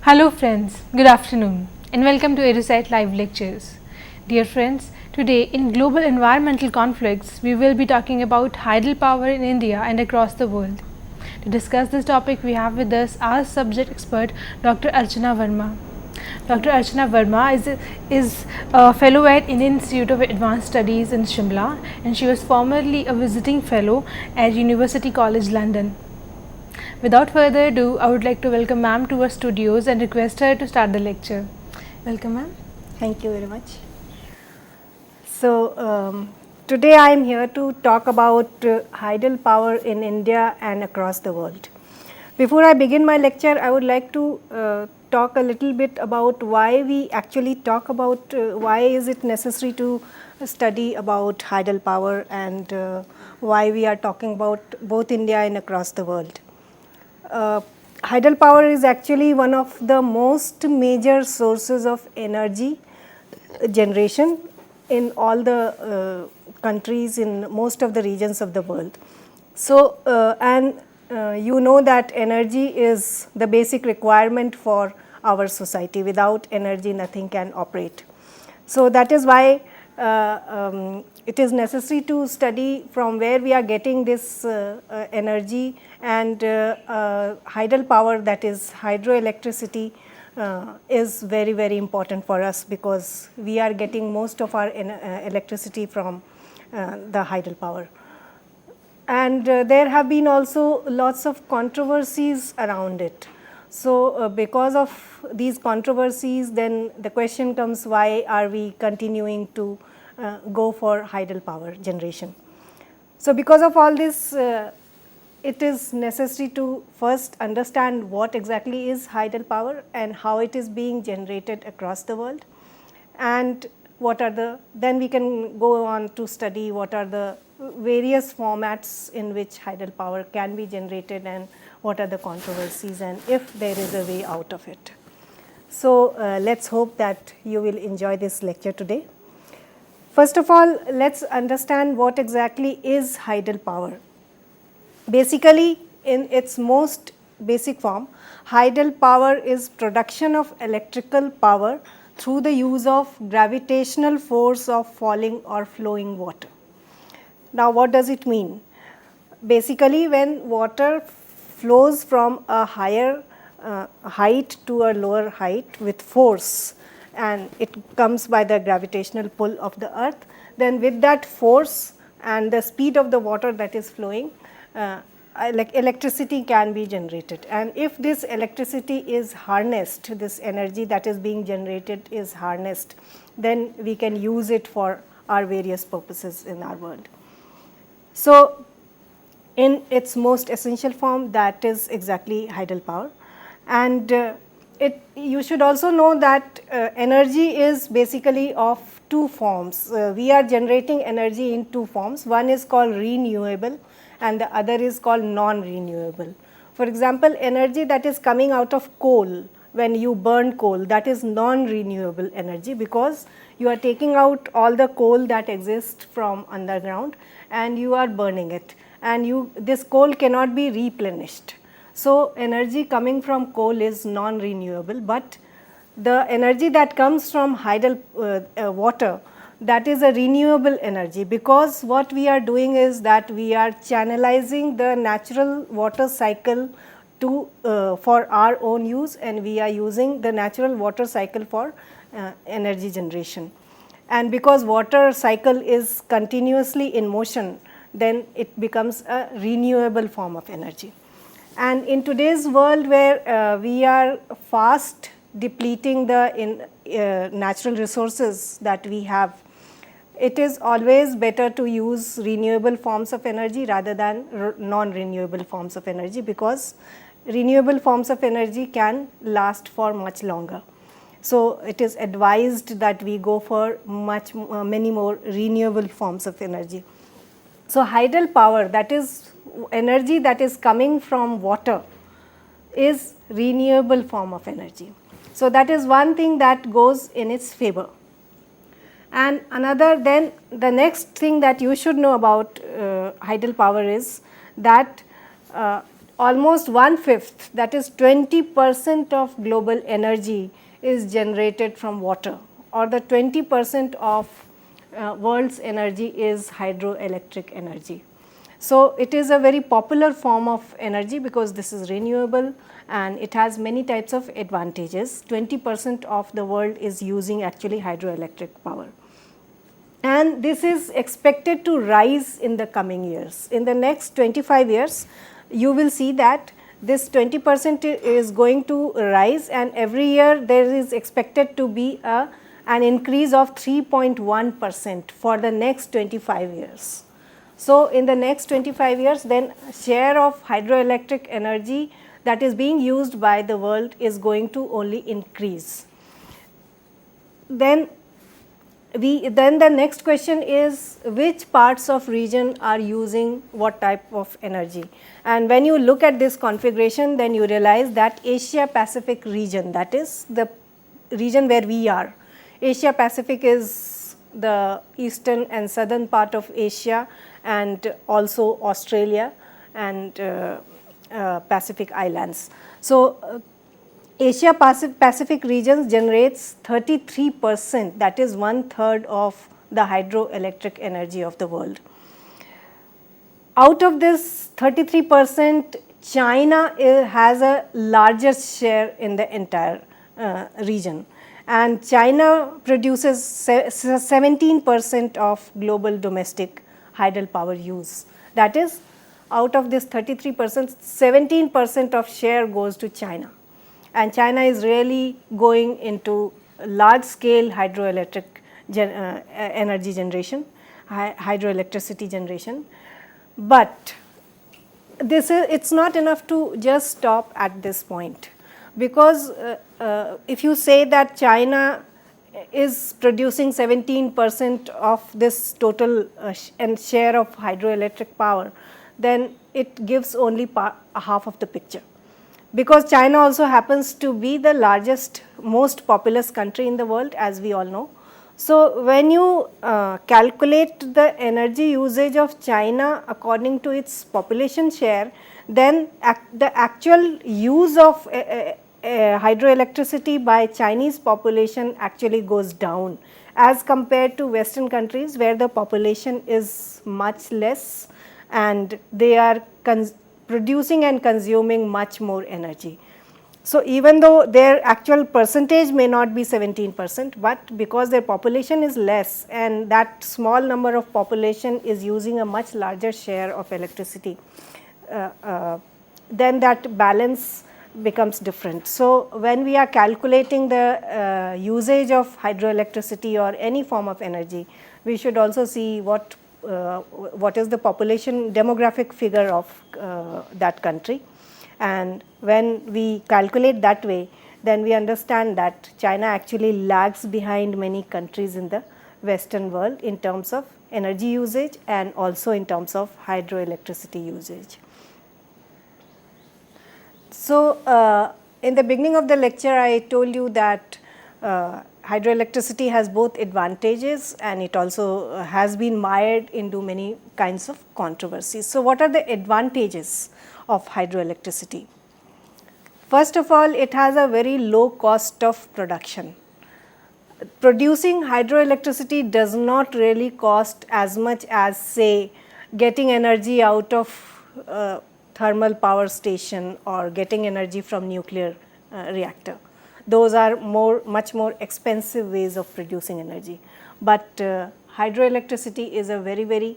Hello friends, good afternoon and welcome to EduSite Live Lectures. Dear friends, today in global environmental conflicts, we will be talking about hydel power in India and across the world. To discuss this topic, we have with us our subject expert, Dr. Archana Verma. Dr. Archana Verma is a fellow at Indian Institute of Advanced Studies in Shimla, and she was formerly a visiting fellow at University College London. Without further ado, I would like to welcome ma'am to our studios and request her to start the lecture. Welcome ma'am. Thank you very much. So, today I am here to talk about hydel power in India and across the world. Before I begin my lecture, I would like to talk a little bit about why we actually talk about why is it necessary to study about hydel power and why we are talking about both India and across the world. Hydel power is actually one of the most major sources of energy generation in all the countries in most of the regions of the world. So, you know that energy is the basic requirement for our society. Without energy, nothing can operate. So, that is why it is necessary to study from where we are getting this energy, and hydel power, that is hydroelectricity, is very, very important for us because we are getting most of our electricity from the hydel power. And there have been also lots of controversies around it. So, because of these controversies, then the question comes, why are we continuing to go for hydel power generation? So, because of all this, it is necessary to first understand what exactly is hydel power and how it is being generated across the world, and what are the, then we can go on to study what are the various formats in which hydel power can be generated and what are the controversies and if there is a way out of it. So, let us hope that you will enjoy this lecture today. First of all, let us understand what exactly is hydel power. Basically, in its most basic form, hydel power is production of electrical power through the use of gravitational force of falling or flowing water. Now, what does it mean? Basically, when water flows from a higher height to a lower height with force, and it comes by the gravitational pull of the earth, then with that force and the speed of the water that is flowing, like electricity can be generated. And if this electricity is harnessed, this energy that is being generated is harnessed, then we can use it for our various purposes in our world. So, in its most essential form, that is exactly hydel power. And you should also know that energy is basically of two forms. We are generating energy in two forms. One is called renewable and the other is called non-renewable. For example, energy that is coming out of coal, when you burn coal, that is non-renewable energy because you are taking out all the coal that exists from underground and you are burning it, and this coal cannot be replenished. So, energy coming from coal is non-renewable, but the energy that comes from hydel water, that is a renewable energy, because what we are doing is that we are channelizing the natural water cycle to for our own use, and we are using the natural water cycle for energy generation. And because water cycle is continuously in motion, then it becomes a renewable form of energy. And in today's world where we are fast depleting the natural resources that we have, it is always better to use renewable forms of energy rather than non-renewable forms of energy, because renewable forms of energy can last for much longer. So, it is advised that we go for many more renewable forms of energy. So, hydel power, that is energy that is coming from water, is renewable form of energy. So, that is one thing that goes in its favor. And another, then the next thing that you should know about hydel power is that almost 1/5, that is 20% of global energy is generated from water, or the 20% of world's energy is hydroelectric energy. So, it is a very popular form of energy because this is renewable and it has many types of advantages. 20% of the world is using actually hydroelectric power, and this is expected to rise in the coming years. In the next 25 years, you will see that this 20% is going to rise, and every year there is expected to be an increase of 3.1% for the next 25 years. So, in the next 25 years, then share of hydroelectric energy that is being used by the world is going to only increase. Then the next question is, which parts of region are using what type of energy? And when you look at this configuration, then you realize that Asia Pacific region, that is the region where we are. Asia Pacific is the eastern and southern part of Asia, and also Australia and Pacific Islands. So, Asia Pacific region generates 33%, that is 1/3 of the hydroelectric energy of the world. Out of this 33%, China has a largest share in the entire region, and China produces 17% of global domestic Hydel power use. That is, out of this 33%, 17% of share goes to China, and China is really going into large scale hydroelectric energy generation, hydroelectricity generation. But this is, it's not enough to just stop at this point, because if you say that China is producing 17% of this total and share of hydroelectric power, then it gives only half of the picture, because China also happens to be the largest, most populous country in the world, as we all know. So, when you calculate the energy usage of China according to its population share, then the actual use of hydroelectricity by Chinese population actually goes down as compared to Western countries, where the population is much less and they are producing and consuming much more energy. So, even though their actual percentage may not be 17%, but because their population is less and that small number of population is using a much larger share of electricity, then that balance becomes different. So, when we are calculating the usage of hydroelectricity or any form of energy, we should also see what is the population demographic figure of that country. And when we calculate that way, then we understand that China actually lags behind many countries in the Western world in terms of energy usage and also in terms of hydroelectricity usage. So, in the beginning of the lecture, I told you that hydroelectricity has both advantages and it also has been mired into many kinds of controversies. So, what are the advantages of hydroelectricity? First of all, it has a very low cost of production. Producing hydroelectricity does not really cost as much as, say, getting energy out of thermal power station or getting energy from nuclear reactor. Those are much more expensive ways of producing energy. But hydroelectricity is a very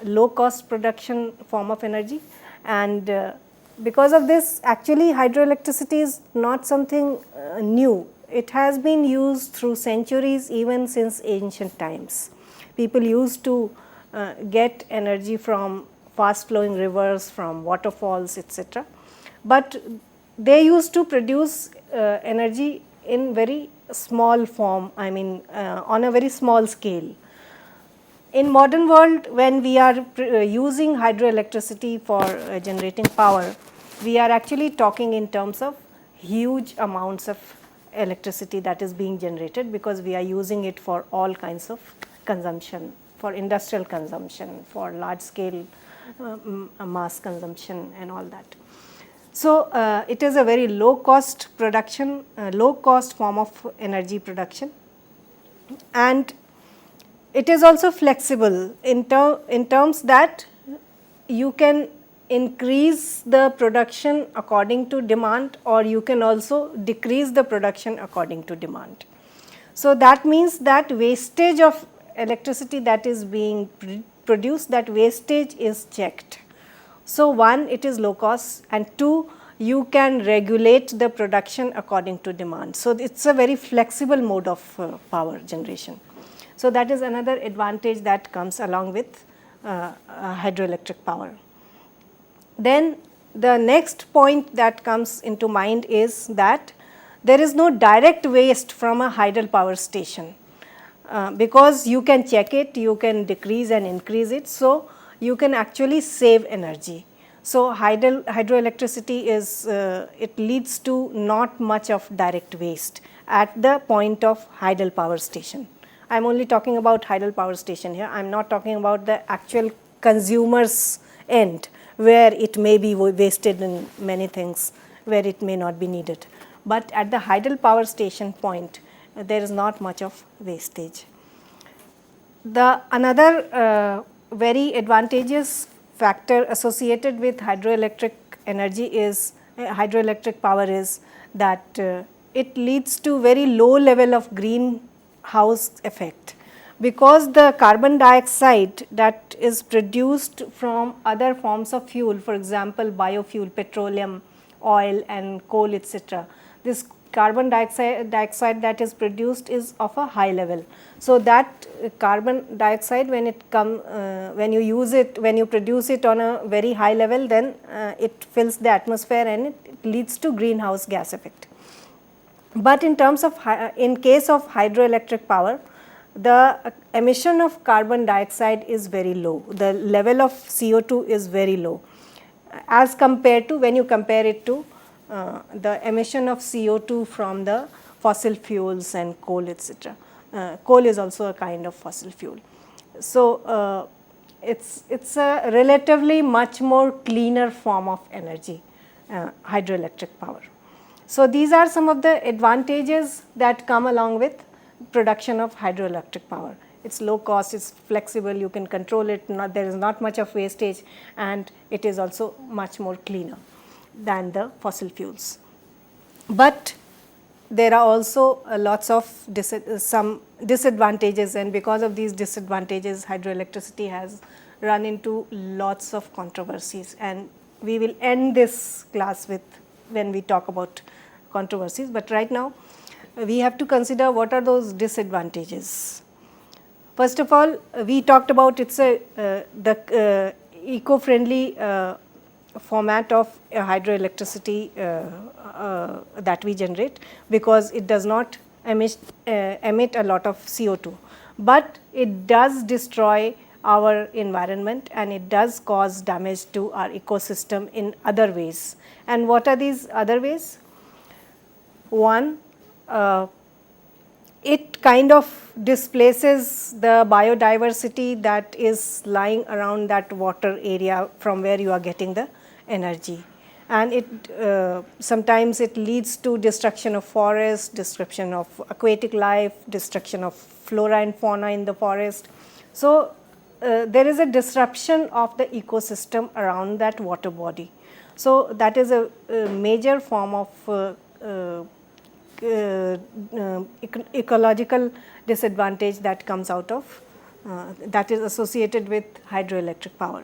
low cost production form of energy, and because of this, actually hydroelectricity is not something new. It has been used through centuries, even since ancient times. People used to get energy from fast flowing rivers, from waterfalls, etc. But they used to produce energy in very small form, I mean on a very small scale. In modern world, when we are using hydroelectricity for generating power, we are actually talking in terms of huge amounts of electricity that is being generated, because we are using it for all kinds of consumption, for industrial consumption, for large scale mass consumption and all that. So, it is a very low cost production, low cost form of energy production, and it is also flexible in terms that you can increase the production according to demand, or you can also decrease the production according to demand. So, that means that wastage of electricity that is being produced, that wastage is checked. So, one, it is low cost, and two, you can regulate the production according to demand. So, it is a very flexible mode of power generation. So, that is another advantage that comes along with hydroelectric power. Then the next point that comes into mind is that there is no direct waste from a Hydel power station, because you can check it, you can decrease and increase it. So, you can actually save energy. So, hydroelectricity is it leads to not much of direct waste at the point of Hydel power station. I am only talking about Hydel power station here, I am not talking about the actual consumer's end, where it may be wasted in many things, where it may not be needed. But at the Hydel power station point, there is not much of wastage. The another very advantageous factor associated with hydroelectric energy is hydroelectric power is that it leads to very low level of greenhouse effect, because the carbon dioxide that is produced from other forms of fuel, for example, biofuel, petroleum, oil and coal, etc. This carbon dioxide that is produced is of a high level. So, that carbon dioxide, when it when you use it, when you produce it on a very high level, then it fills the atmosphere and it leads to greenhouse gas effect. But in terms of in case of hydroelectric power, the emission of carbon dioxide is very low, the level of CO2 is very low as compared to when you compare it to the emission of CO2 from the fossil fuels and coal, etc. Coal is also a kind of fossil fuel. So, it's a relatively much more cleaner form of energy, hydroelectric power. So, these are some of the advantages that come along with production of hydroelectric power. It is low cost, it is flexible, you can control it, there is not much of wastage, and it is also much more cleaner than the fossil fuels. But there are also lots of some disadvantages, and because of these disadvantages, hydroelectricity has run into lots of controversies, and we will end this class with when we talk about controversies. But right now we have to consider what are those disadvantages. First of all, we talked about it's the eco-friendly format of hydroelectricity that we generate, because it does not emit a lot of CO2, but it does destroy our environment and it does cause damage to our ecosystem in other ways. And what are these other ways? One, it kind of displaces the biodiversity that is lying around that water area from where you are getting the energy, and it sometimes it leads to destruction of forests, destruction of aquatic life, destruction of flora and fauna in the forest. So, there is a disruption of the ecosystem around that water body. So, that is a major form of ecological disadvantage that comes out of that is associated with hydroelectric power.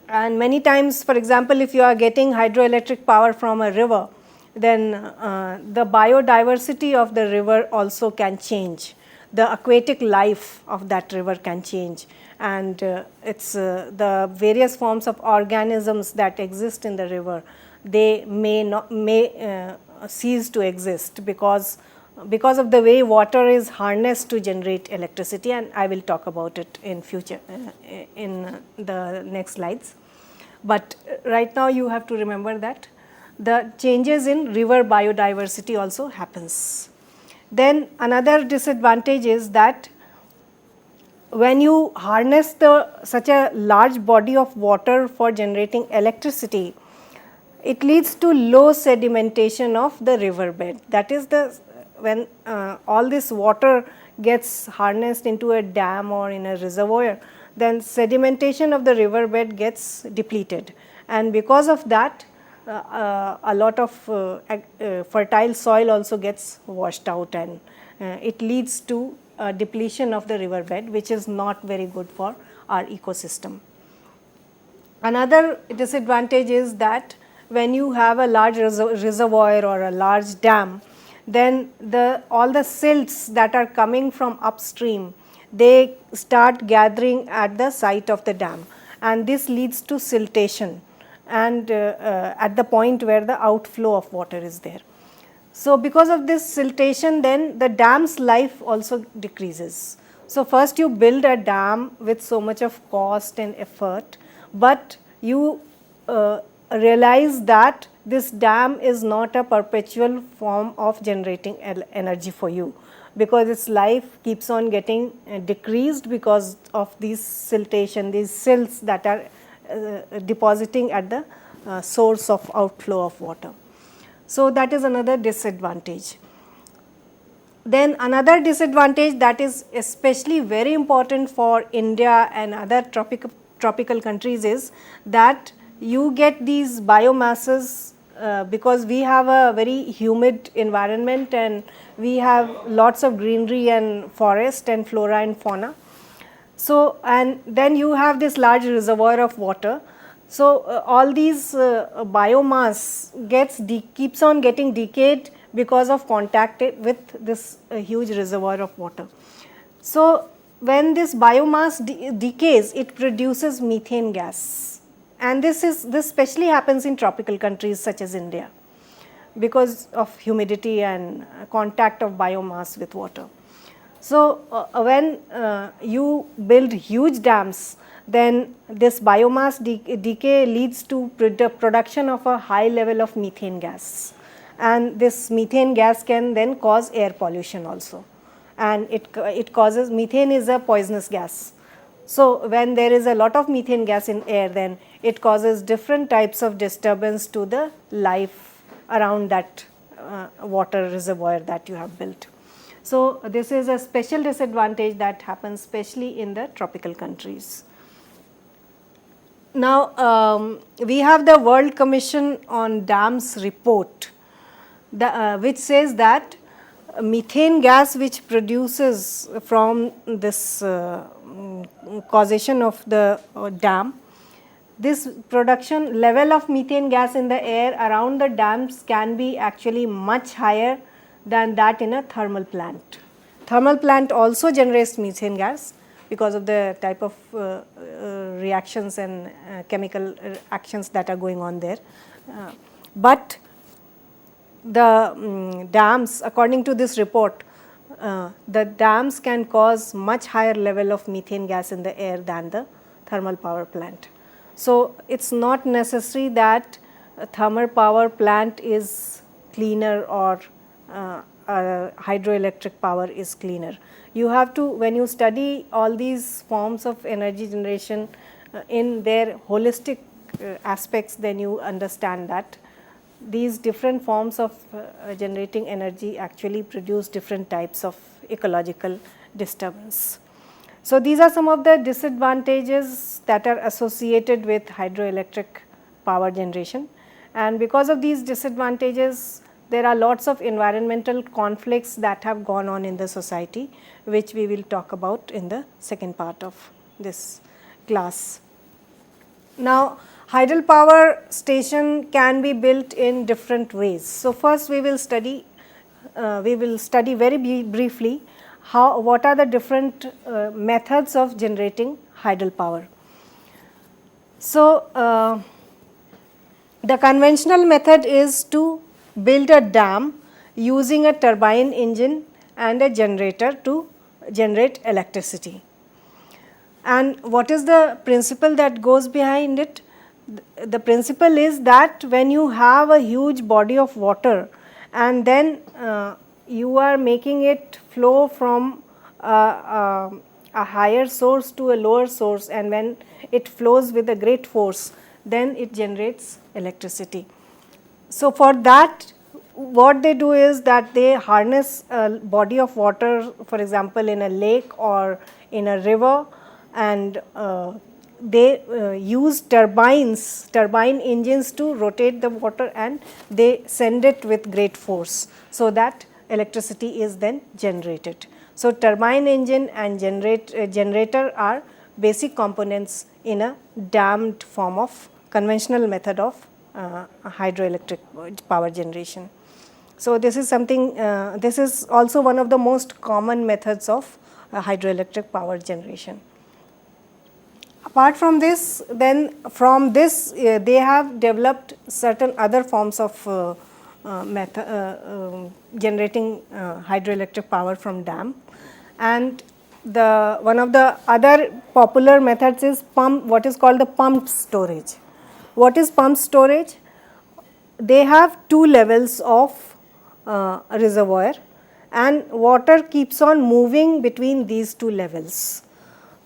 And many times, for example, if you are getting hydroelectric power from a river, then the biodiversity of the river also can change. The aquatic life of that river can change, and it's the various forms of organisms that exist in the river, they may cease to exist because of the way water is harnessed to generate electricity, and I will talk about it in future in the next slides. But right now you have to remember that the changes in river biodiversity also happens. Then another disadvantage is that when you harness such a large body of water for generating electricity, it leads to low sedimentation of the riverbed. That is when all this water gets harnessed into a dam or in a reservoir, then sedimentation of the riverbed gets depleted, and because of that a lot of fertile soil also gets washed out, and it leads to depletion of the riverbed, which is not very good for our ecosystem. Another disadvantage is that when you have a large reservoir or a large dam, then all the silts that are coming from upstream, they start gathering at the site of the dam, and this leads to siltation and at the point where the outflow of water is there. So, because of this siltation, then the dam's life also decreases. So, first you build a dam with so much of cost and effort, but you realize that this dam is not a perpetual form of generating energy for you, because its life keeps on getting decreased because of these siltation, these silts that are depositing at the source of outflow of water. So, that is another disadvantage. Then another disadvantage that is especially very important for India and other tropical countries is that you get these biomasses because we have a very humid environment and we have lots of greenery and forest and flora and fauna. So, and then you have this large reservoir of water. So, all these biomass keeps on getting decayed because of contact with this huge reservoir of water. So, when this biomass decays, it produces methane gas, and this especially happens in tropical countries such as India because of humidity and contact of biomass with water. So, when you build huge dams, then this biomass decay leads to production of a high level of methane gas, and this methane gas can then cause air pollution also, and it causes, methane is a poisonous gas. So, when there is a lot of methane gas in air, then it causes different types of disturbance to the life around that water reservoir that you have built. So, this is a special disadvantage that happens especially in the tropical countries. Now, we have the World Commission on Dams report which says that methane gas which produces from this causation of the dam, this production level of methane gas in the air around the dams can be actually much higher than that in a thermal plant. Thermal plant also generates methane gas because of the type of reactions and chemical actions that are going on there. But the dams, according to this report, the dams can cause much higher level of methane gas in the air than the thermal power plant. So, it is not necessary that a thermal power plant is cleaner or hydroelectric power is cleaner. You have to, when you study all these forms of energy generation in their holistic aspects, then you understand that these different forms of generating energy actually produce different types of ecological disturbance. So, these are some of the disadvantages that are associated with hydroelectric power generation, and because of these disadvantages, there are lots of environmental conflicts that have gone on in the society, which we will talk about in the second part of this class. Now, Hydel Power Station can be built in different ways. So, first we will study very briefly what are the different methods of generating Hydel power. So, the conventional method is to build a dam using a turbine engine and a generator to generate electricity. And what is the principle that goes behind it? The principle is that when you have a huge body of water and then you are making it flow from a higher source to a lower source, and when it flows with a great force, then it generates electricity. So, for that what they do is that they harness a body of water, for example in a lake or in a river, and they use turbine engines to rotate the water, and they send it with great force, so that electricity is then generated. So, turbine engine and generator are basic components in a dammed form of conventional method of hydroelectric power generation. So, this is something, this is also one of the most common methods of hydroelectric power generation. Apart from this, then from this they have developed certain other forms of generating hydroelectric power from dam, and the one of the other popular methods is what is called the pumped storage. What is pumped storage? They have two levels of reservoir, and water keeps on moving between these two levels.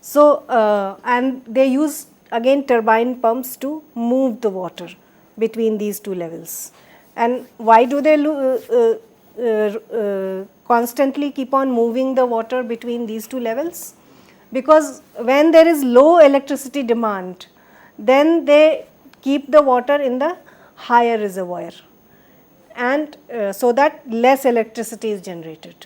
So, and they use again turbine pumps to move the water between these two levels. And why do they constantly keep on moving the water between these two levels? Because when there is low electricity demand, then they keep the water in the higher reservoir, and so that less electricity is generated.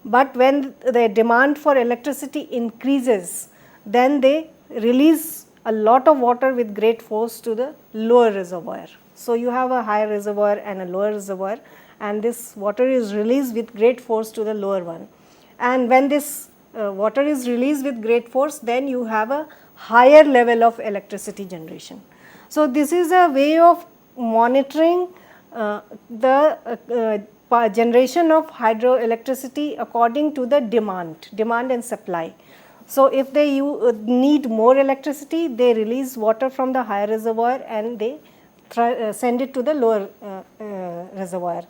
But when the demand for electricity increases, then they release a lot of water with great force to the lower reservoir. So, you have a higher reservoir and a lower reservoir, and this water is released with great force to the lower one. And when this water is released with great force, then you have a higher level of electricity generation. So, this is a way of monitoring the generation of hydroelectricity according to the demand and supply. So, if they need more electricity, they release water from the higher reservoir and they send it to the lower reservoir.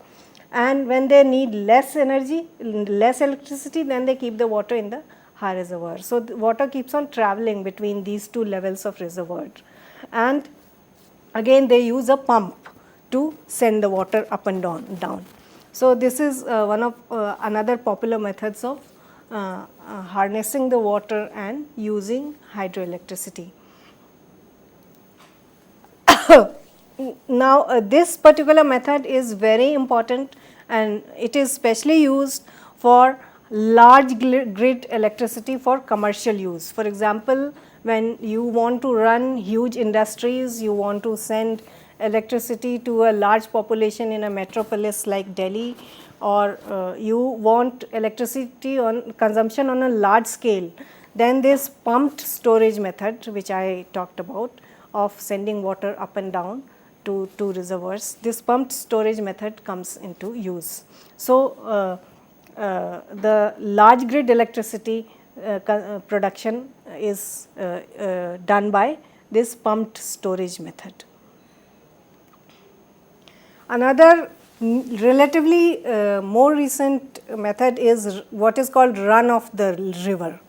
And when they need less energy, less electricity, then they keep the water in the high reservoir. So, the water keeps on traveling between these two levels of reservoir, and again they use a pump to send the water up and down. So, this is one of another popular methods of harnessing the water and using hydroelectricity. Now, this particular method is very important, and it is specially used for large grid electricity for commercial use. For example, when you want to run huge industries, you want to send electricity to a large population in a metropolis like Delhi, or you want electricity on consumption on a large scale, then this pumped storage method which I talked about of sending water up and down to two reservoirs, this pumped storage method comes into use. So, the large grid electricity production is done by this pumped storage method. Another relatively more recent method is what is called run of the river.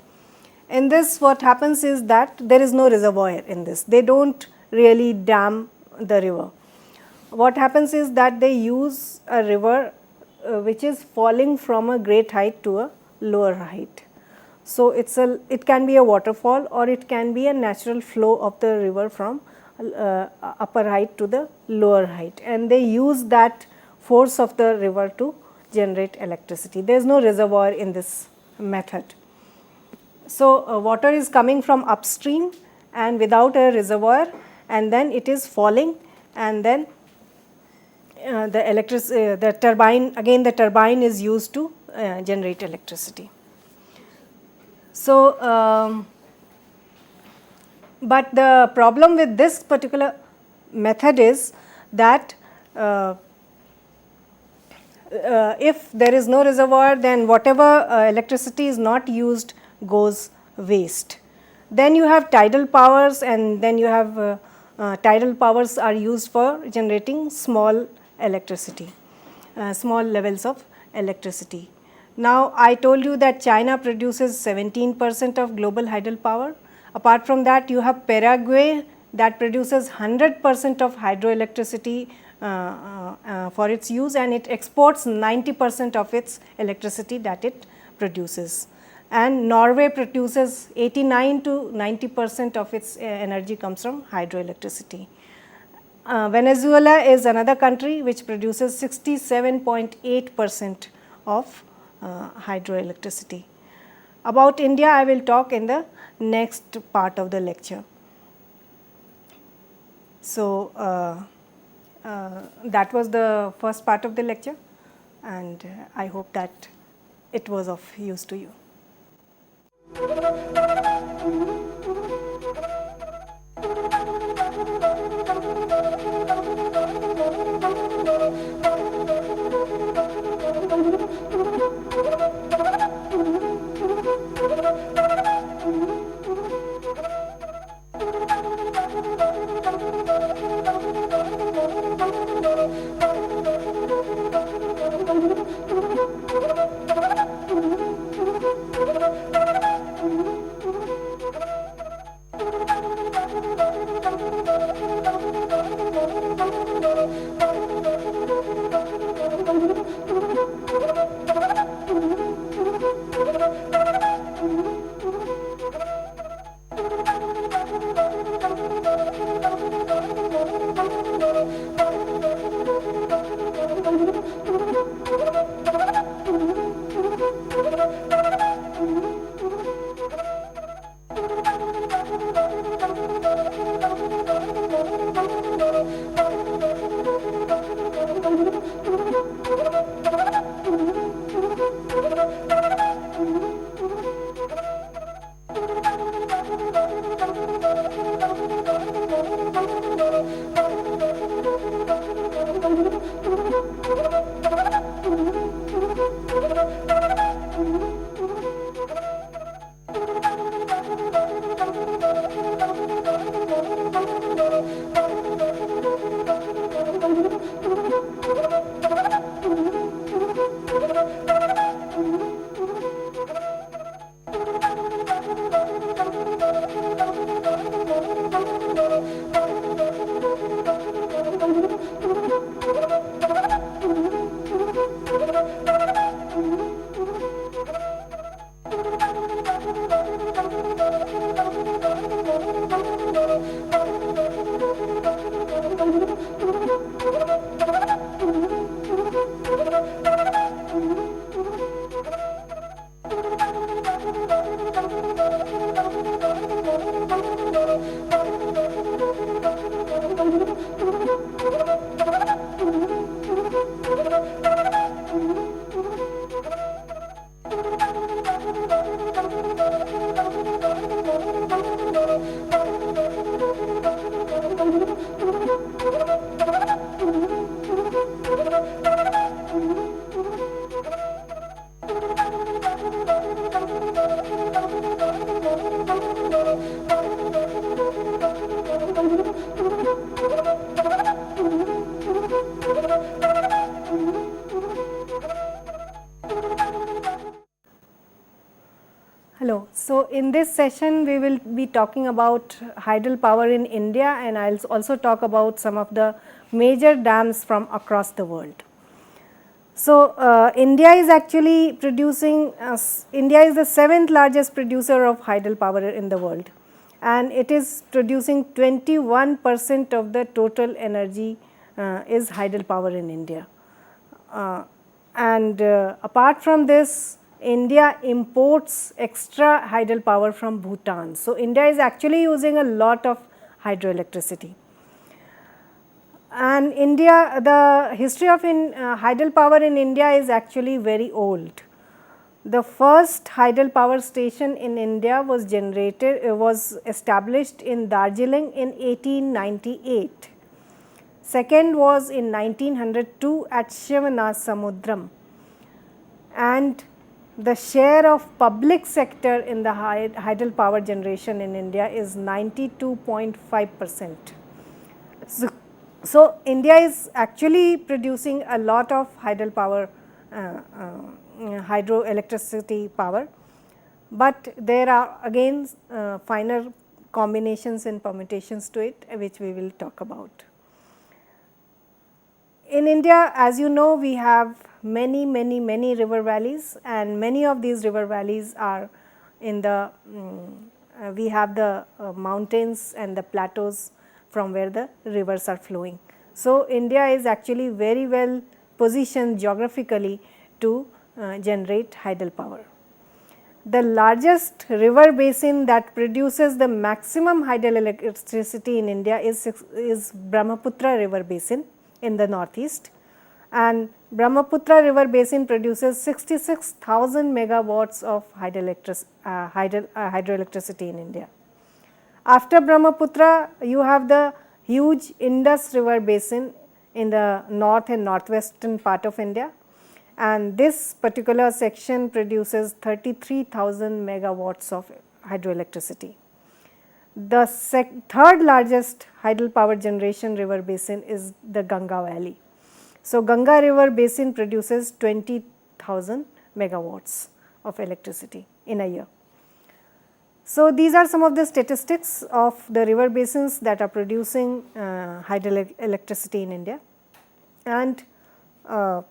In this, what happens is that there is no reservoir in this, they do not really dam the river. What happens is that they use a river which is falling from a great height to a lower height. So, it can be a waterfall, or it can be a natural flow of the river from upper height to the lower height, and they use that force of the river to generate electricity. There is no reservoir in this method. So, water is coming from upstream and without a reservoir, and then it is falling, and then the turbine, again the turbine is used to generate electricity. So, but the problem with this particular method is that if there is no reservoir, then whatever electricity is not used goes waste. Then you have tidal powers, and then you have tidal powers are used for generating small electricity, small levels of electricity. Now, I told you that China produces 17% of global hydel power. Apart from that, you have Paraguay that produces 100% of hydroelectricity for its use, and it exports 90% of its electricity that it produces. And Norway produces 89 to 90% of its energy comes from hydroelectricity. Venezuela is another country which produces 67.8% of hydroelectricity. About India, I will talk in the next part of the lecture. So, that was the first part of the lecture, and I hope that it was of use to you. Hello. So, in this session we will be talking about hydel power in India, and I will also talk about some of the major dams from across the world. So, India is actually producing, India is the 7th largest producer of hydel power in the world, and it is producing 21% of the total energy is hydel power in India. Apart from this, India imports extra hydel power from Bhutan. So, India is actually using a lot of hydroelectricity. And India, the history of hydel power in India is actually very old. The first hydel power station in India was established in Darjeeling in 1898. Second was in 1902 at Shivanasamudram, and the share of public sector in the hydel power generation in India is 92.5%. So, India is actually producing a lot of hydel power, hydroelectricity power, but there are again finer combinations and permutations to it, which we will talk about. in India, as you know, we have many river valleys, and many of these river valleys are in the, we have the mountains and the plateaus from where the rivers are flowing. So, India is actually very well positioned geographically to generate hydel power. The largest river basin that produces the maximum hydroelectricity in India is Brahmaputra river basin in the northeast, and Brahmaputra river basin produces 66,000 megawatts of hydroelectricity in India. After Brahmaputra, you have the huge Indus river basin in the north and northwestern part of India, and this particular section produces 33,000 megawatts of hydroelectricity. The third largest hydel power generation river basin is the Ganga valley. So, Ganga river basin produces 20,000 megawatts of electricity in a year. So, these are some of the statistics of the river basins that are producing hydroelectricity in India, and there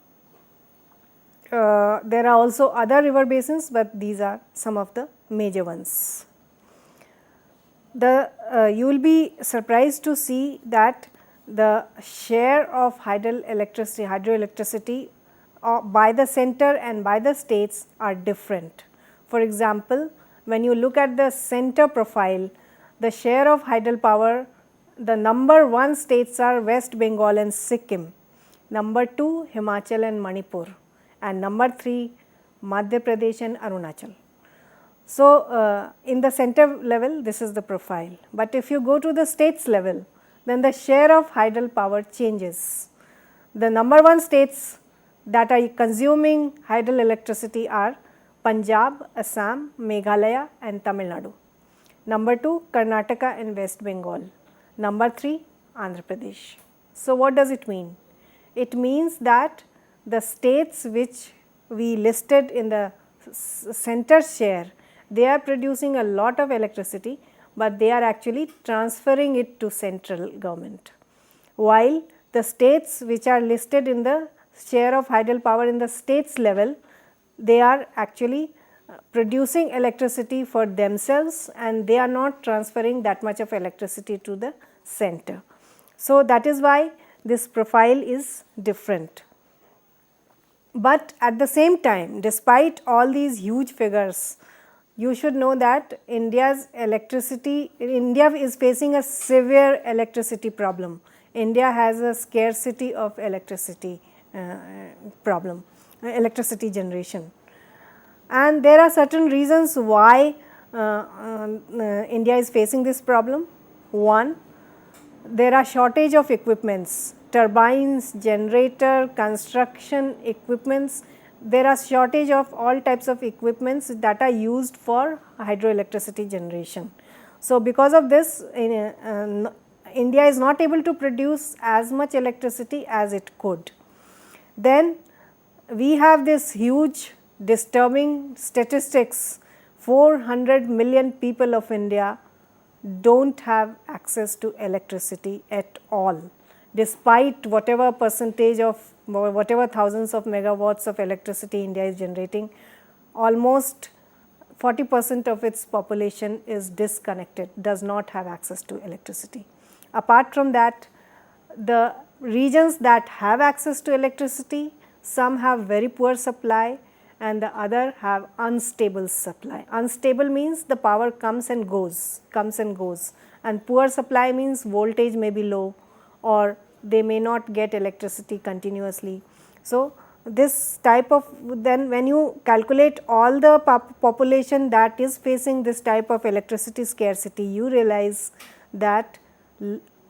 are also other river basins, but these are some of the major ones. You will be surprised to see that the share of hydroelectricity by the center and by the states are different. For example, when you look at the center profile, the share of hydel power, the number 1 states are West Bengal and Sikkim, number 2 Himachal and Manipur, and number 3 Madhya Pradesh and Arunachal. So, in the center level this is the profile, but if you go to the states level, then the share of hydel power changes. The number 1 states that are consuming hydel electricity are Punjab, Assam, Meghalaya and Tamil Nadu. Number 2 Karnataka and West Bengal. Number 3 Andhra Pradesh. So, what does it mean? It means that the states which we listed in the center share, they are producing a lot of electricity, but they are actually transferring it to central government, while the states which are listed in the share of hydel power in the states level, they are actually producing electricity for themselves and they are not transferring that much of electricity to the center. So, that is why this profile is different. But at the same time, despite all these huge figures, you should know that India is facing a severe electricity problem. India has a scarcity of electricity problem, electricity generation. And there are certain reasons why India is facing this problem. One, there are shortage of equipments, turbines, generator, construction equipments. There are shortage of all types of equipments that are used for hydroelectricity generation. So, because of this, India is not able to produce as much electricity as it could. Then we have this huge disturbing statistics, 400 million people of India do not have access to electricity at all, despite whatever percentage of whatever thousands of megawatts of electricity India is generating. Almost 40% of its population is disconnected, does not have access to electricity. Apart from that, the regions that have access to electricity, some have very poor supply and the other have unstable supply. Unstable means the power comes and goes, and poor supply means voltage may be low or they may not get electricity continuously. So, this type of, then when you calculate all the population that is facing this type of electricity scarcity, you realize that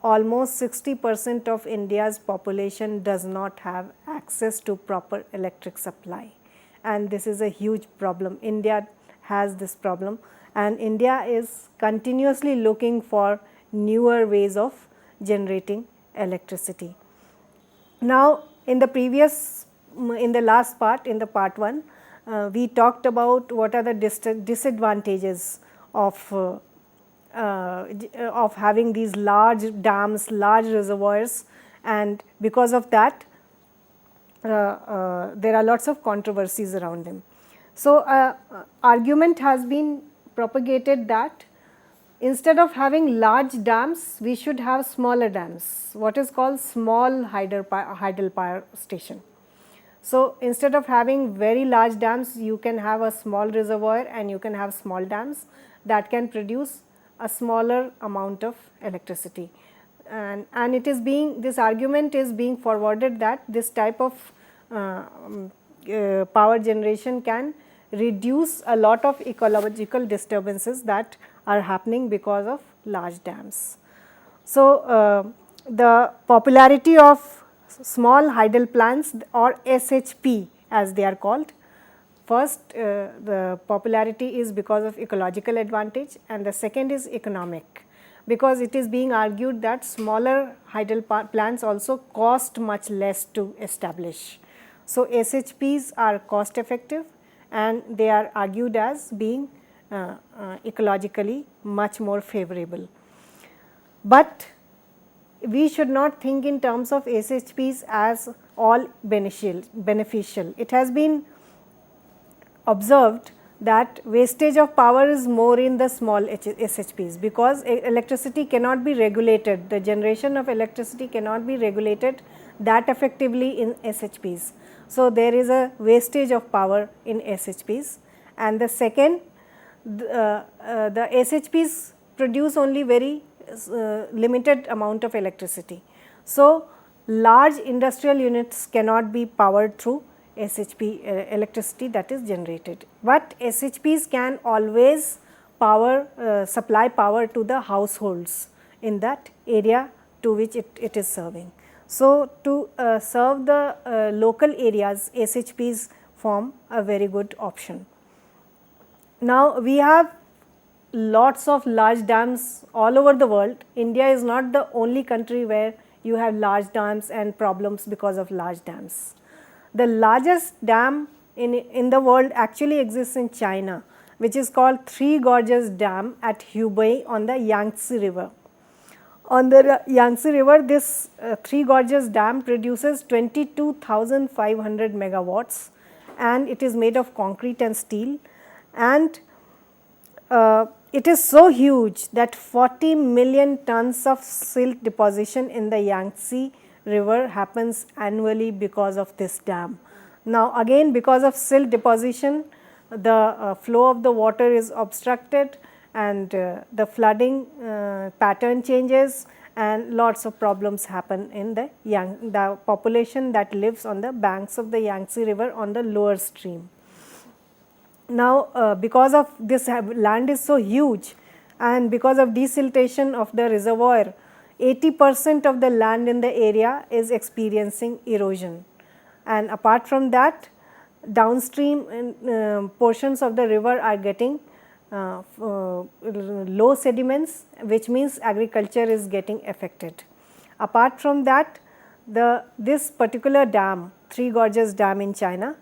almost 60% of India's population does not have access to proper electric supply, and this is a huge problem. India has this problem and India is continuously looking for newer ways of generating electricity. Now, in the last part, in the part 1, we talked about what are the disadvantages of having these large dams, large reservoirs, and because of that there are lots of controversies around them. So, argument has been propagated that instead of having large dams, we should have smaller dams, what is called small Hydel Power Station. So, instead of having very large dams, you can have a small reservoir and you can have small dams that can produce a smaller amount of electricity. And it is being, this argument is being forwarded that this type of power generation can reduce a lot of ecological disturbances that are happening because of large dams. So, the popularity of small hydel plants or SHP as they are called, first the popularity is because of ecological advantage, and the second is economic, because it is being argued that smaller hydel plants also cost much less to establish. So, SHPs are cost effective and they are argued as being ecologically much more favorable. But we should not think in terms of SHPs as all beneficial. It has been observed that wastage of power is more in the small SHPs, because electricity cannot be regulated, the generation of electricity cannot be regulated that effectively in SHPs. So, there is a wastage of power in SHPs, and the second, the SHPs produce only very limited amount of electricity. So, large industrial units cannot be powered through SHP electricity that is generated, but SHPs can always supply power to the households in that area to which it is serving. So, to serve the local areas, SHPs form a very good option. Now, we have lots of large dams all over the world. India is not the only country where you have large dams and problems because of large dams. The largest dam in the world actually exists in China, which is called Three Gorges Dam at Hubei on the Yangtze River. On the Yangtze River, this Three Gorges Dam produces 22,500 megawatts, and it is made of concrete and steel, and it is so huge that 40 million tons of silt deposition in the Yangtze River happens annually because of this dam. Now, again, because of silt deposition, the flow of the water is obstructed, and the flooding pattern changes, and lots of problems happen in the population that lives on the banks of the Yangtze River on the lower stream. Now, because of this land is so huge, and because of desiltation of the reservoir, 80% of the land in the area is experiencing erosion, and apart from that, downstream portions of the river are getting low sediments, which means agriculture is getting affected. Apart from that, this particular dam, Three Gorges Dam in China,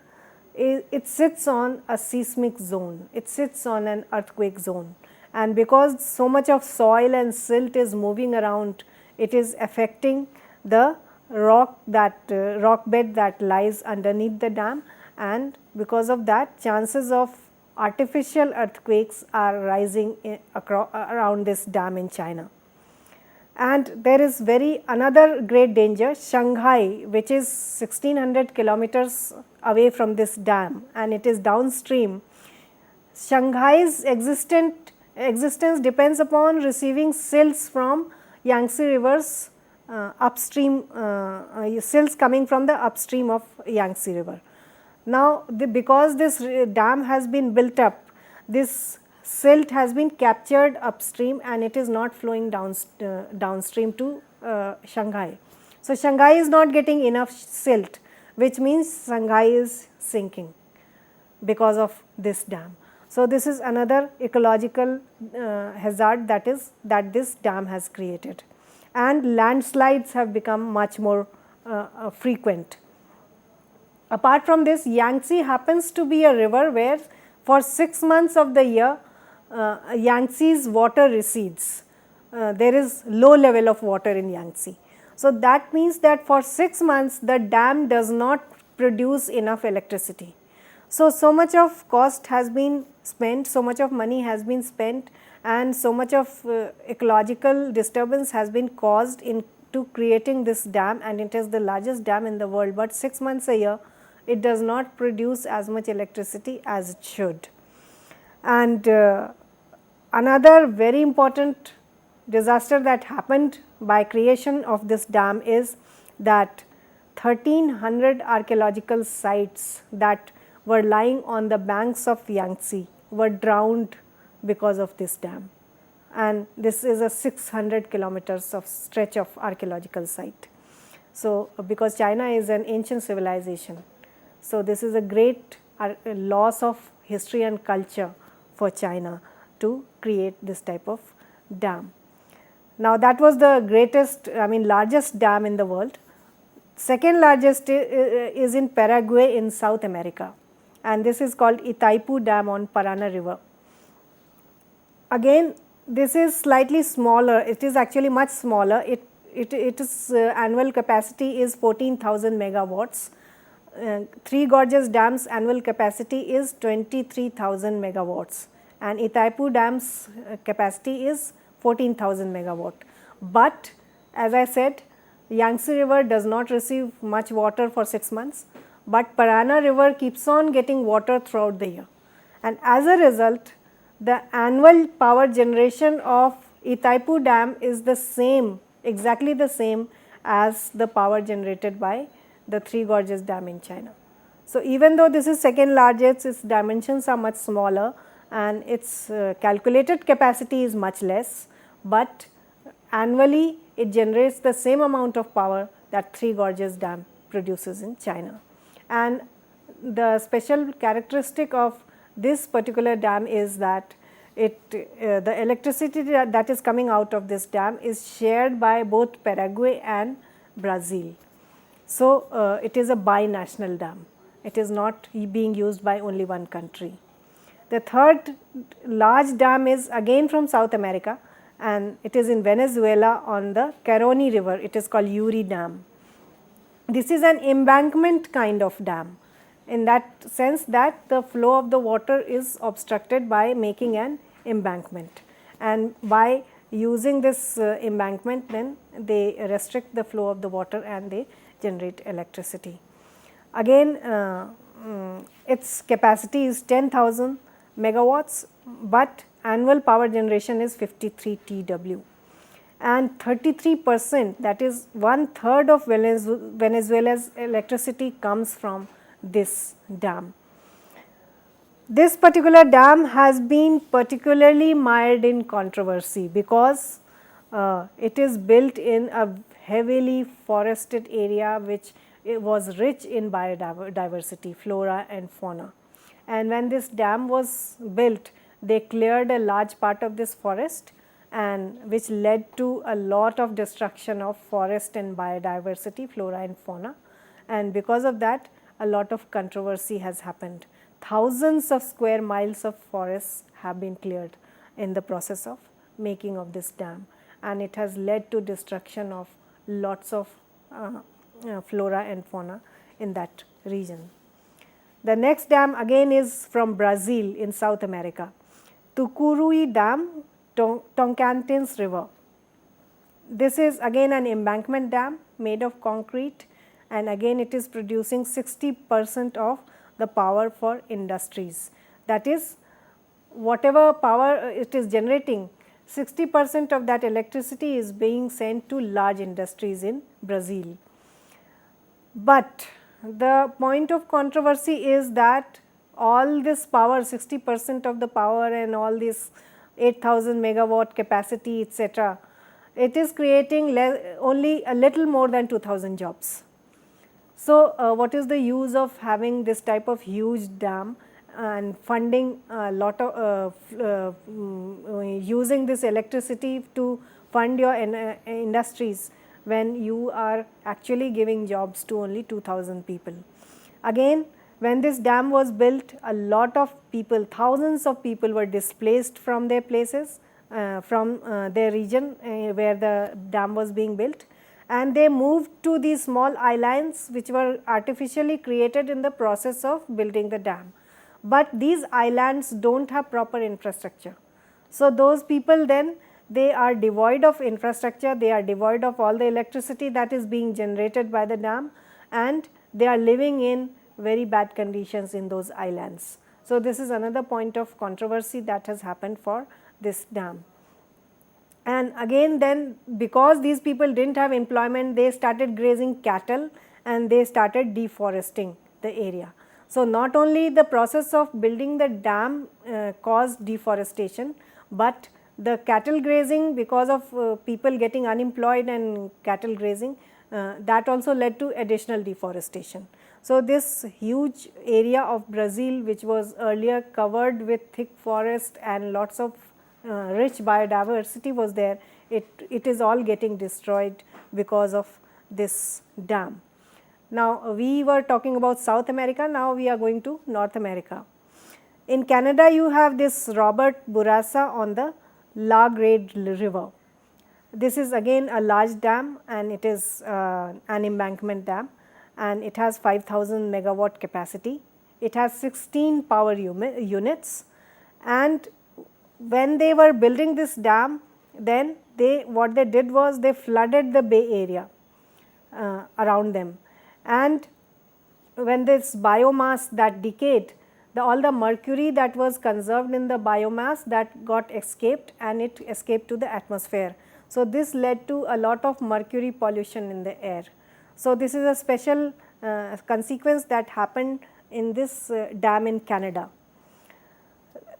it sits on a seismic zone, it sits on an earthquake zone, and because so much of soil and silt is moving around, it is affecting the rock bed that lies underneath the dam, and because of that, chances of artificial earthquakes are rising around this dam in China. And there is another great danger, Shanghai, which is 1600 kilometers away from this dam, and it is downstream. Shanghai's existence depends upon receiving silts from Yangtze River's upstream, silts coming from the upstream of Yangtze River. Now, because this dam has been built up, this silt has been captured upstream and it is not flowing downstream to Shanghai. So, Shanghai is not getting enough silt, which means Shanghai is sinking because of this dam. So, this is another ecological hazard that this dam has created, and landslides have become much more frequent. Apart from this, Yangtze happens to be a river where for 6 months of the year Yangtze's water recedes. There is low level of water in Yangtze. So, that means that for 6 months the dam does not produce enough electricity. So much of cost has been spent, so much of money has been spent, and so much of ecological disturbance has been caused into creating this dam, and it is the largest dam in the world, but 6 months a year it does not produce as much electricity as it should. And another very important disaster that happened by creation of this dam is that 1300 archaeological sites that were lying on the banks of Yangtze were drowned because of this dam, and this is a 600 kilometers of stretch of archaeological site. So, because China is an ancient civilization, so this is a great loss of history and culture for China to create this type of dam. Now, that was the greatest, largest dam in the world. Second largest is in Paraguay in South America, and this is called Itaipu Dam on Parana River. Again, this is slightly smaller, it is actually much smaller. Its annual capacity is 14,000 megawatts. Three Gorges Dam's annual capacity is 23,000 megawatts, and Itaipu Dam's capacity is 14,000 megawatt. But as I said, Yangtze River does not receive much water for 6 months, but Parana River keeps on getting water throughout the year, and as a result the annual power generation of Itaipu Dam is the same, exactly the same as the power generated by the Three Gorges Dam in China. So, even though this is second largest, its dimensions are much smaller and its calculated capacity is much less, but annually it generates the same amount of power that Three Gorges Dam produces in China. And the special characteristic of this particular dam is that the electricity that is coming out of this dam is shared by both Paraguay and Brazil. So, it is a binational dam, it is not being used by only one country. The third large dam is again from South America, and it is in Venezuela on the Caroni River, it is called Yuri Dam. This is an embankment kind of dam, in that sense that the flow of the water is obstructed by making an embankment, and by using this embankment then they restrict the flow of the water and they generate electricity. Again, its capacity is 10,000 megawatts, but annual power generation is 53 TW, and 33%, that is 1/3 of Venezuela's electricity comes from this dam. This particular dam has been particularly mired in controversy because it is built in a heavily forested area which was rich in biodiversity, flora and fauna. And when this dam was built, they cleared a large part of this forest, and which led to a lot of destruction of forest and biodiversity, flora and fauna, and because of that a lot of controversy has happened. Thousands of square miles of forests have been cleared in the process of making of this dam, and it has led to destruction of lots of flora and fauna in that region. The next dam again is from Brazil in South America, Tucuruí Dam, Tocantins River. This is again an embankment dam made of concrete, and again it is producing 60% of the power for industries. That is, whatever power it is generating, 60% of that electricity is being sent to large industries in Brazil. But the point of controversy is that all this power, 60% of the power and all this 8,000 megawatt capacity, etc., it is creating only a little more than 2,000 jobs. So, what is the use of having this type of huge dam and funding a lot of using this electricity to fund your industries when you are actually giving jobs to only 2,000 people. Again, when this dam was built, a lot of people, thousands of people were displaced from their places, from their region where the dam was being built, and they moved to these small islands which were artificially created in the process of building the dam. But these islands do not have proper infrastructure. So, those people then they are devoid of infrastructure, they are devoid of all the electricity that is being generated by the dam, and they are living in very bad conditions in those islands. So, this is another point of controversy that has happened for this dam. And again then because these people did not have employment, they started grazing cattle and they started deforesting the area. So, not only the process of building the dam caused deforestation, but the cattle grazing, because of people getting unemployed and cattle grazing, that also led to additional deforestation. So, this huge area of Brazil which was earlier covered with thick forest and lots of rich biodiversity was there, it is all getting destroyed because of this dam. Now, we were talking about South America, now we are going to North America. In Canada, you have this Robert Bourassa on the La Grade River. This is again a large dam and it is an embankment dam, and it has 5000 megawatt capacity. It has 16 power units, and when they were building this dam, then what they did was they flooded the bay area around them, and when this biomass that decayed, all the mercury that was conserved in the biomass that got escaped and it escaped to the atmosphere. So, this led to a lot of mercury pollution in the air. So, this is a special consequence that happened in this dam in Canada.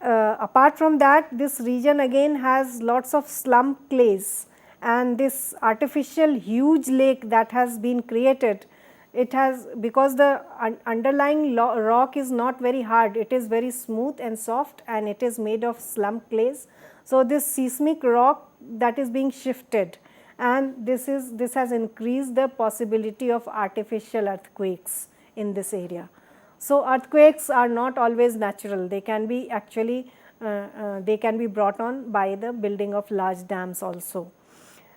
Apart from that, this region again has lots of slump clays, and this artificial huge lake that has been created, it has, because the underlying rock is not very hard, it is very smooth and soft and it is made of slump clays. So, this seismic rock that is being shifted, and this has increased the possibility of artificial earthquakes in this area. So, earthquakes are not always natural, they can be actually they can be brought on by the building of large dams also.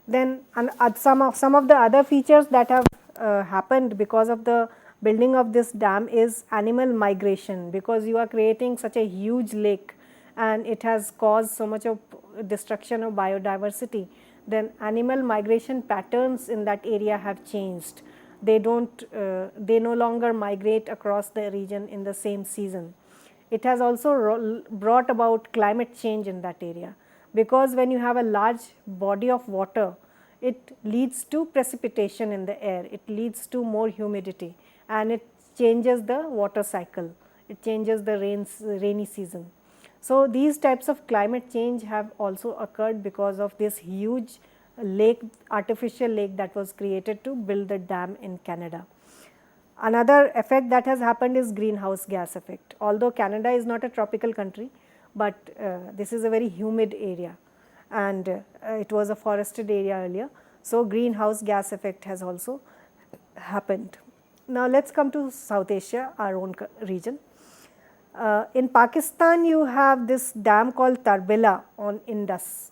Then some of the other features that have happened because of the building of this dam is animal migration, because you are creating such a huge lake and it has caused so much of destruction of biodiversity. Then animal migration patterns in that area have changed. They no longer migrate across the region in the same season. It has also brought about climate change in that area, because when you have a large body of water, it leads to precipitation in the air, it leads to more humidity, and it changes the water cycle, it changes the rainy season. So, these types of climate change have also occurred because of this huge lake, artificial lake that was created to build the dam in Canada. Another effect that has happened is greenhouse gas effect. Although Canada is not a tropical country, but this is a very humid area, and it was a forested area earlier. So, greenhouse gas effect has also happened. Now, let us come to South Asia, our own region. In Pakistan, you have this dam called Tarbela on Indus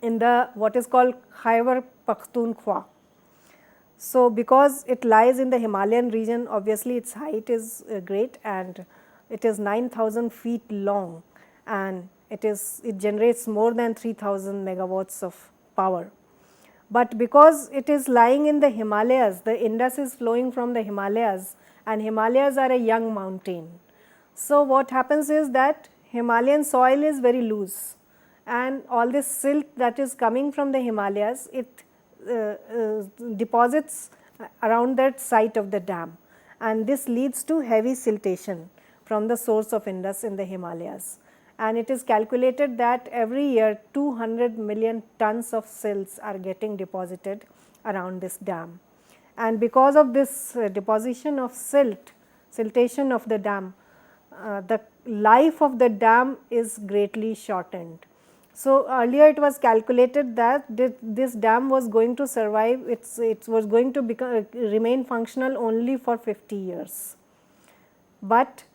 in the what is called Khyber Pakhtunkhwa. So, because it lies in the Himalayan region, obviously its height is great, and it is 9,000 feet long, and it generates more than 3,000 megawatts of power. But because it is lying in the Himalayas, the Indus is flowing from the Himalayas, and Himalayas are a young mountain. So, what happens is that Himalayan soil is very loose, and all this silt that is coming from the Himalayas, it deposits around that site of the dam, and this leads to heavy siltation from the source of Indus in the Himalayas. And it is calculated that every year 200 million tons of silts are getting deposited around this dam. And because of this deposition of siltation of the dam, the life of the dam is greatly shortened. So, earlier it was calculated that this dam was going to survive, it was going to remain functional only for 50 years. But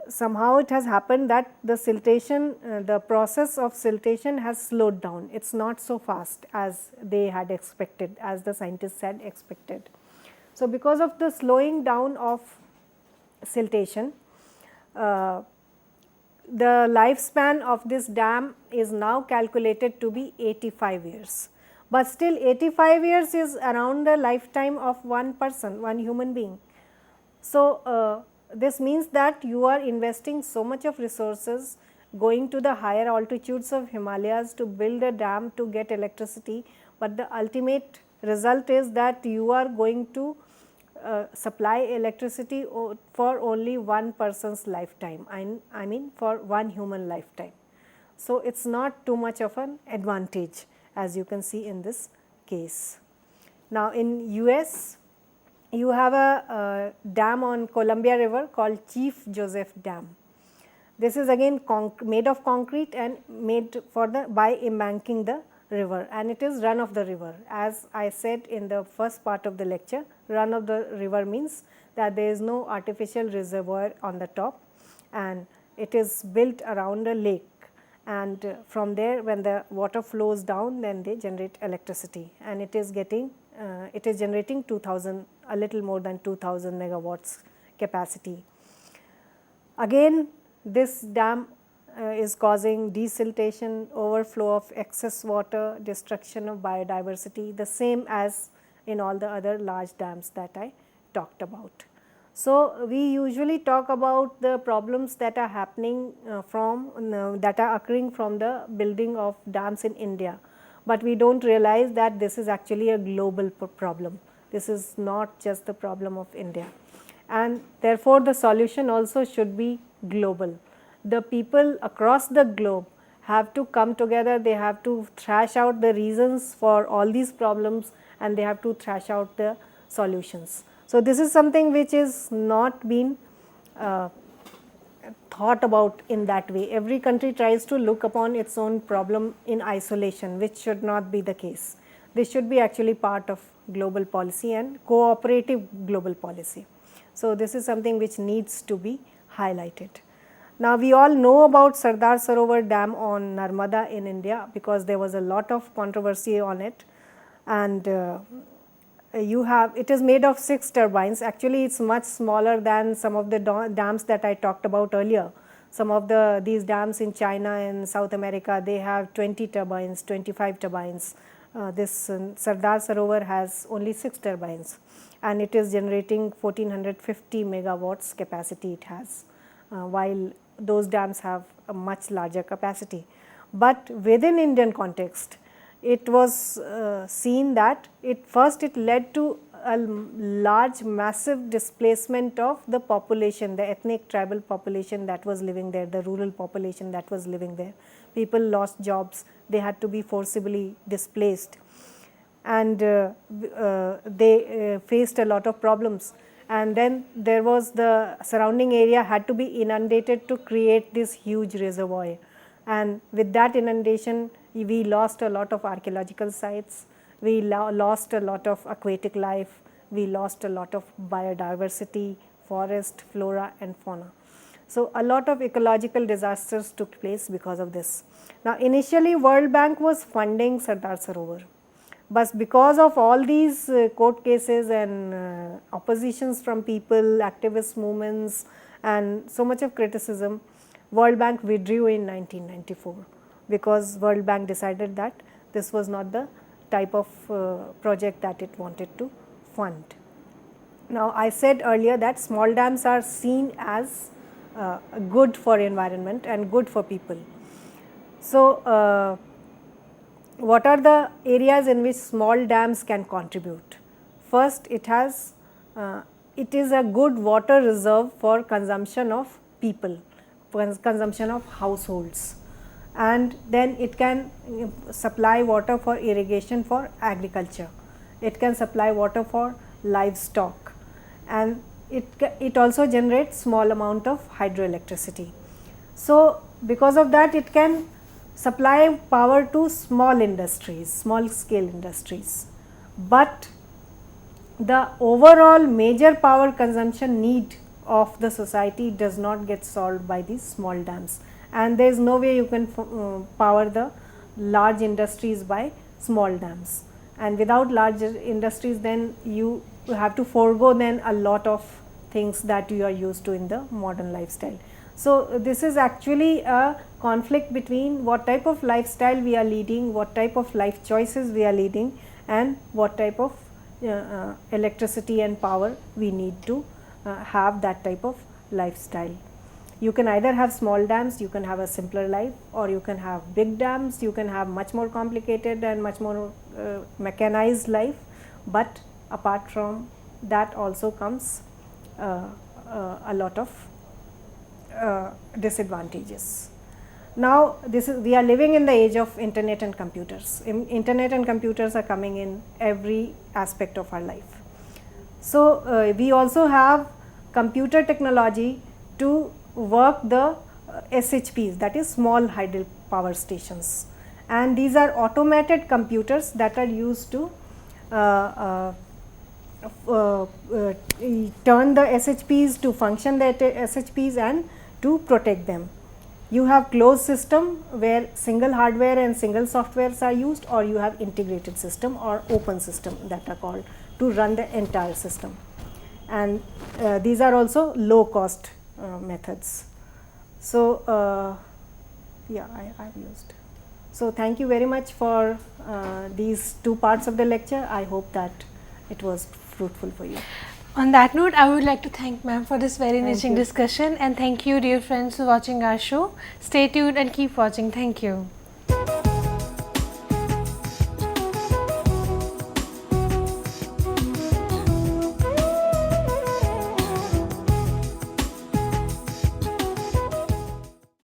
somehow it has happened that the siltation, the process of siltation has slowed down. It is not so fast as they had expected, as the scientists had expected. So, because of the slowing down of siltation, the lifespan of this dam is now calculated to be 85 years. But still 85 years is around the lifetime of one person, one human being. So, this means that you are investing so much of resources going to the higher altitudes of Himalayas to build a dam to get electricity, but the ultimate result is that you are going to supply electricity for only one person's lifetime, I mean for one human lifetime. So, it is not too much of an advantage, as you can see in this case. Now, in US, you have a dam on Columbia River called Chief Joseph Dam. This is again made of concrete and made for by embanking the river, and it is run of the river. As I said in the first part of the lecture, run of the river means that there is no artificial reservoir on the top, and it is built around a lake, and from there when the water flows down, then they generate electricity, and it is getting it is generating 2000, a little more than 2000 megawatts capacity. Again, this dam is causing desiltation, overflow of excess water, destruction of biodiversity, the same as in all the other large dams that I talked about. So, we usually talk about the problems that are happening that are occurring from the building of dams in India, but we do not realize that this is actually a global problem. This is not just the problem of India, and therefore, the solution also should be global. The people across the globe have to come together, they have to thrash out the reasons for all these problems, and they have to thrash out the solutions. So, this is something which is not been thought about in that way. Every country tries to look upon its own problem in isolation, which should not be the case. This should be actually part of global policy and cooperative global policy. So, this is something which needs to be highlighted. Now, we all know about Sardar Sarovar Dam on Narmada in India, because there was a lot of controversy on it, and it is made of 6 turbines. Actually, it is much smaller than some of the dams that I talked about earlier. Some of these dams in China and South America, they have 20 turbines, 25 turbines. This Sardar Sarovar has only 6 turbines, and it is generating 1450 megawatts capacity it has, while those dams have a much larger capacity. But within Indian context, it was seen that first it led to a large massive displacement of the population, the ethnic tribal population that was living there, the rural population that was living there. People lost jobs, they had to be forcibly displaced, and they faced a lot of problems. And then there was the surrounding area had to be inundated to create this huge reservoir, and with that inundation we lost a lot of archaeological sites, we lost a lot of aquatic life, we lost a lot of biodiversity, forest, flora and fauna. So, a lot of ecological disasters took place because of this. Now, initially World Bank was funding Sardar Sarovar, but because of all these court cases and oppositions from people, activist movements and so much of criticism, World Bank withdrew in 1994, because World Bank decided that this was not the type of project that it wanted to fund. Now, I said earlier that small dams are seen as good for environment and good for people. So, what are the areas in which small dams can contribute? First, it is a good water reserve for consumption of people, for consumption of households, and then it can supply water for irrigation for agriculture, it can supply water for livestock, and it also generates small amount of hydroelectricity. So, because of that it can supply power to small industries, small scale industries, but the overall major power consumption need of the society does not get solved by these small dams, and there is no way you can power the large industries by small dams, and without large industries then you have to forego then a lot of things that you are used to in the modern lifestyle. So, this is actually a conflict between what type of lifestyle we are leading, what type of life choices we are leading, and what type of electricity and power we need to have that type of lifestyle. You can either have small dams, you can have a simpler life, or you can have big dams, you can have much more complicated and much more mechanized life, but apart from that also comes a lot of disadvantages. Now, we are living in the age of internet and computers. Internet and computers are coming in every aspect of our life. So, we also have computer technology to work the SHPs, that is small hydel power stations, and these are automated computers that are used to turn the SHPs, to function the SHPs and to protect them. You have closed system where single hardware and single softwares are used, or you have integrated system or open system that are called to run the entire system, and these are also low cost methods. So, yeah, I have used. So, thank you very much for these two parts of the lecture. I hope that it was fruitful for you. On that note, I would like to thank ma'am for this very enriching discussion, and thank you dear friends for watching our show. Stay tuned and keep watching. Thank you.